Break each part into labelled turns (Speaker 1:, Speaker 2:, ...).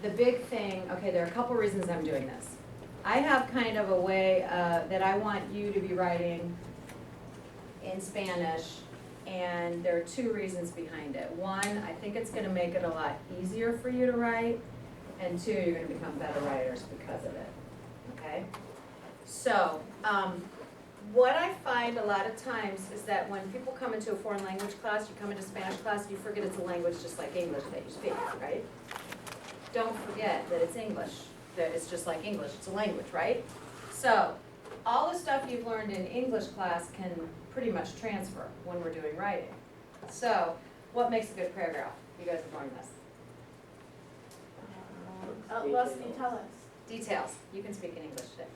Speaker 1: the big thing, okay, there are a couple reasons I'm doing this. I have kind of a way that I want you to be writing in Spanish, and there are two reasons behind it. One, I think it's gonna make it a lot easier for you to write, and two, you're gonna become better writers because of it, okay? So, what I find a lot of times is that when people come into a foreign language class, you come into Spanish class, you forget it's a language just like English that you speak, right? Don't forget that it's English, that it's just like English, it's a language, right? So, all the stuff you've learned in English class can pretty much transfer when we're doing writing. So, what makes a good paragraph? You guys have learned this.
Speaker 2: Les, can you tell us?
Speaker 1: Details, you can speak in English today.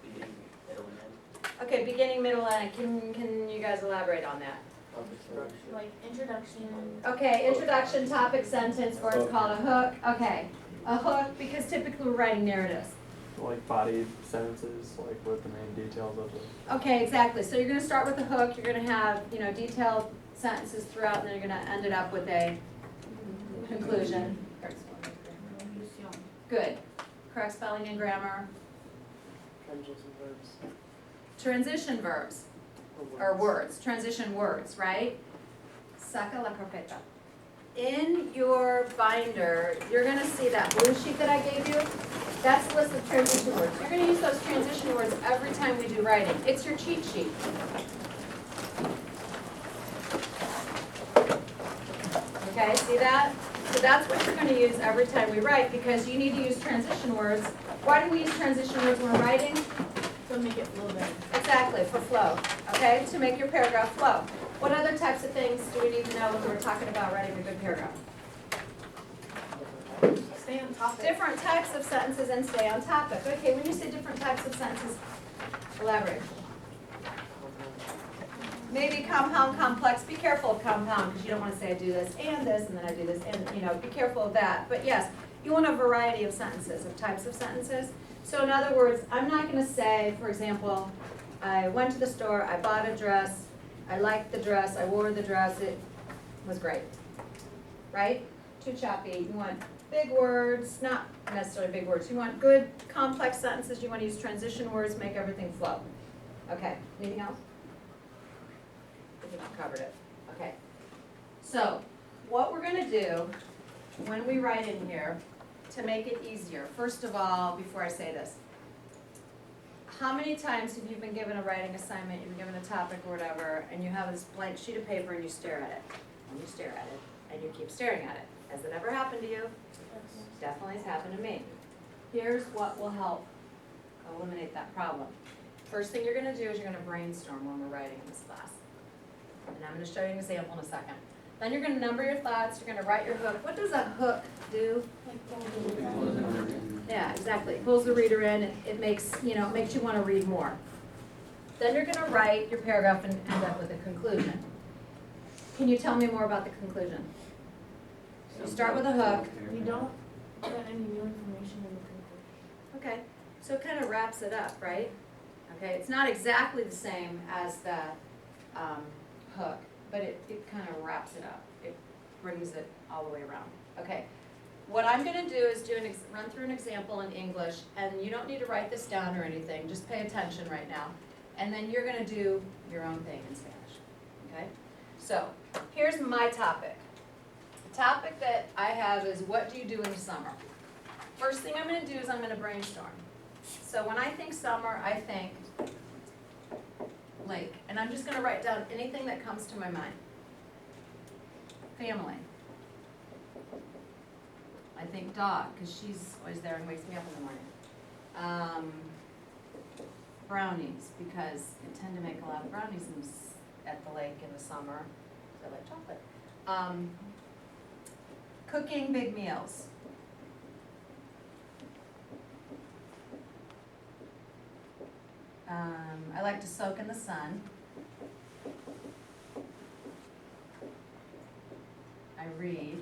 Speaker 3: Beginning, middle, and end.
Speaker 1: Okay, beginning, middle, end, can you guys elaborate on that?
Speaker 2: Like introduction.
Speaker 1: Okay, introduction, topic, sentence, or it's called a hook. Okay, a hook, because typically we're writing narratives.
Speaker 4: Like body sentences, like with the main details of it.
Speaker 1: Okay, exactly. So you're gonna start with a hook, you're gonna have, detailed sentences throughout, and then you're gonna end it up with a conclusion. Good. Correct spelling and grammar.
Speaker 3: Transition verbs.
Speaker 1: Transition verbs, or words, transition words, right? Saca la carpeta. In your binder, you're gonna see that blue sheet that I gave you. That's the list of transition words. You're gonna use those transition words every time we do writing. It's your cheat sheet. Okay, see that? So that's what you're gonna use every time we write, because you need to use transition words. Why do we use transition words when we're writing?
Speaker 2: To make it flow better.
Speaker 1: Exactly, for flow, okay? To make your paragraph flow. What other types of things do we need to know when we're talking about writing a good paragraph?
Speaker 2: Stay on topic.
Speaker 1: Different types of sentences and stay on topic. Okay, when you say different types of sentences, elaborate. Maybe compound, complex. Be careful of compound, because you don't want to say I do this, and then I do this, and be careful of that. But yes, you want a variety of sentences, of types of sentences. So in other words, I'm not going to say, for example, I went to the store, I bought a dress, I liked the dress, I wore the dress, it was great. Right? Too choppy. You want big words, not necessarily big words. You want good, complex sentences. You want to use transition words, make everything flow. Okay, anything else? I think I've covered it. Okay. So, what we're going to do when we write in here to make it easier, first of all, before I say this, how many times have you been given a writing assignment, you've been given a topic or whatever, and you have this blank sheet of paper and you stare at it, and you stare at it, and you keep staring at it? Has it ever happened to you? Definitely has happened to me. Here's what will help eliminate that problem. First thing you're going to do is you're going to brainstorm when we're writing in this class. And I'm going to show you an example in a second. Then you're going to number your thoughts, you're going to write your hook. What does a hook do? Yeah, exactly. It pulls the reader in, it makes, makes you want to read more. Then you're going to write your paragraph and end up with a conclusion. Can you tell me more about the conclusion? You start with a hook.
Speaker 2: You don't get any new information in the conclusion.
Speaker 1: Okay, so it kind of wraps it up, right? Okay, it's not exactly the same as the hook, but it kind of wraps it up. It brings it all the way around. Okay, what I'm going to do is run through an example in English, and you don't need to write this down or anything. Just pay attention right now. And then you're going to do your own thing in Spanish. Okay? So, here's my topic. The topic that I have is, what do you do in the summer? First thing I'm going to do is I'm going to brainstorm. So when I think summer, I think lake. And I'm just going to write down anything that comes to my mind. Family. I think dog, because she's always there and wakes me up in the morning. Brownies, because I tend to make a lot of brownies at the lake in the summer, because I like chocolate. Cooking big meals. I like to soak in the sun. I read.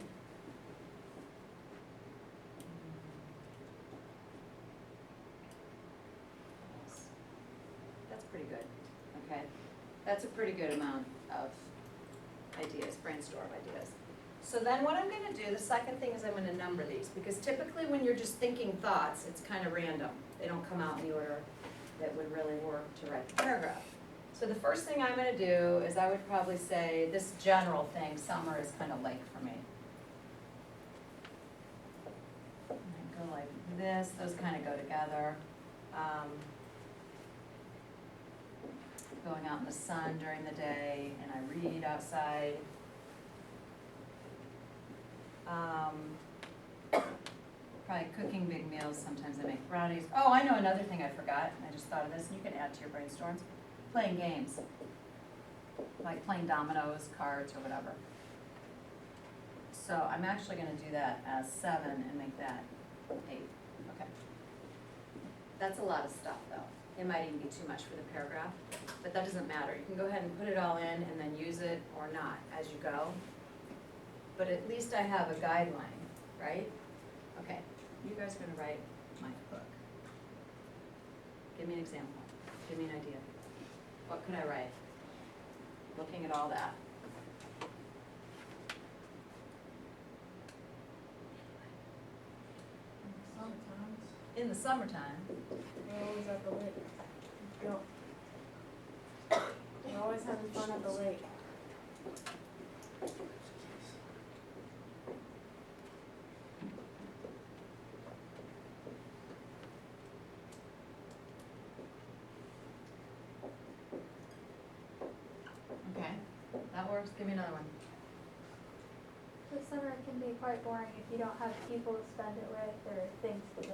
Speaker 1: That's pretty good, okay? That's a pretty good amount of ideas, brainstorm ideas. So then what I'm gonna do, the second thing is I'm gonna number these, because typically when you're just thinking thoughts, it's kind of random. They don't come out in the order that would really work to write the paragraph. So the first thing I'm gonna do is I would probably say this general thing, summer is kind of like for me. And I go like this, those kind of go together. Going out in the sun during the day, and I read outside. Probably cooking big meals, sometimes I make brownies. Oh, I know another thing I forgot, I just thought of this, and you can add to your brainstorms. Playing games. Like playing dominoes, cards, or whatever. So I'm actually gonna do that as 7 and make that 8, okay. That's a lot of stuff though. It might even be too much for the paragraph, but that doesn't matter. You can go ahead and put it all in and then use it or not as you go. But at least I have a guideline, right? Okay, you guys are gonna write my book. Give me an example, give me an idea. What could I write? Looking at all that.
Speaker 2: Sometimes,
Speaker 1: In the summertime,
Speaker 2: we're always at the lake. Go. We're always having fun at the lake.
Speaker 1: okay, that works, give me another one.
Speaker 5: The summer can be quite boring if you don't have people to spend it with or things to do.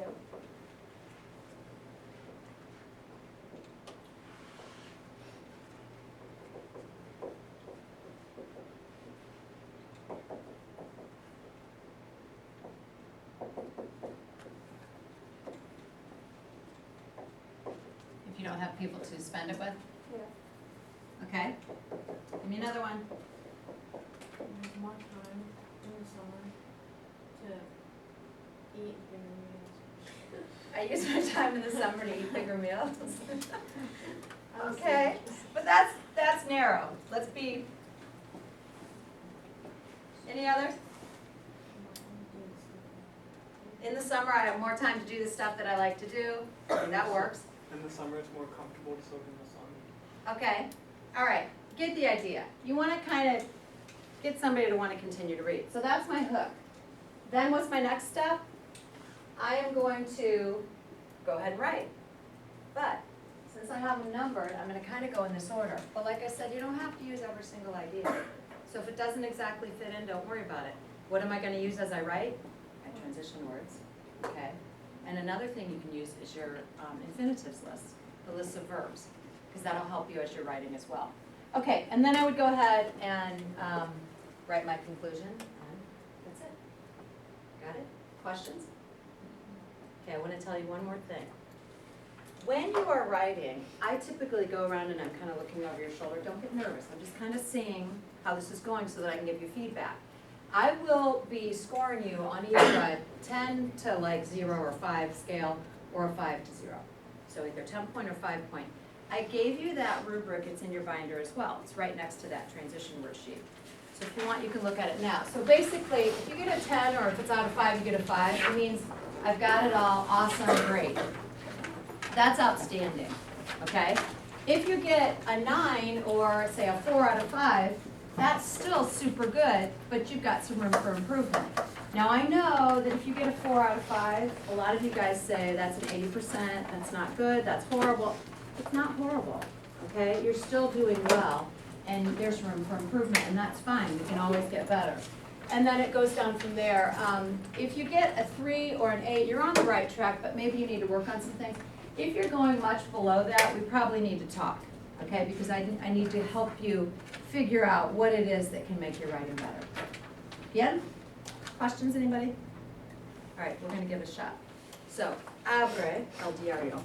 Speaker 1: If you don't have people to spend it with,
Speaker 5: Yeah.
Speaker 1: okay? Give me another one.
Speaker 2: There's more time in the summer to eat bigger meals.
Speaker 1: I use my time in the summer to eat bigger meals.
Speaker 2: I was
Speaker 1: Okay, but that's narrow. Let's be, any others? In the summer, I have more time to do the stuff that I like to do. That works.
Speaker 4: In the summer, it's more comfortable to soak in the sun.
Speaker 1: Okay, all right, get the idea. You wanna kind of get somebody to wanna continue to read. So that's my hook. Then what's my next step? I am going to go ahead and write. But since I have them numbered, I'm gonna kind of go in this order. But like I said, you don't have to use every single idea. So if it doesn't exactly fit in, don't worry about it. What am I gonna use as I write? My transition words, okay? And another thing you can use is your infinitives list, the list of verbs, because that'll help you as you're writing as well. Okay, and then I would go ahead and write my conclusion, and that's it. Got it? Questions? Okay, I want to tell you one more thing. When you are writing, I typically go around and I'm kind of looking over your shoulder. Don't get nervous. I'm just kind of seeing how this is going so that I can give you feedback. I will be scoring you on either a 10 to like 0 or 5 scale or a 5 to 0. So either 10 point or 5 point. I gave you that rubric, it's in your binder as well. It's right next to that transition worksheet. So if you want, you can look at it now. So basically, if you get a 10 or if it's out of 5, you get a 5, it means I've got it all awesome, great. That's outstanding, okay? If you get a 9 or say a 4 out of 5, that's still super good, but you've got some room for improvement. Now I know that if you get a 4 out of 5, a lot of you guys say that's an 80%, that's not good, that's horrible. It's not horrible, okay? You're still doing well, and there's room for improvement, and that's fine, we can always get better. And then it goes down from there. If you get a 3 or an 8, you're on the right track, but maybe you need to work on some things. If you're going much below that, we probably need to talk, okay? Because I need to help you figure out what it is that can make your writing better. Yeah? Questions, anybody? All right, we're gonna give it a shot. So, abre el diario.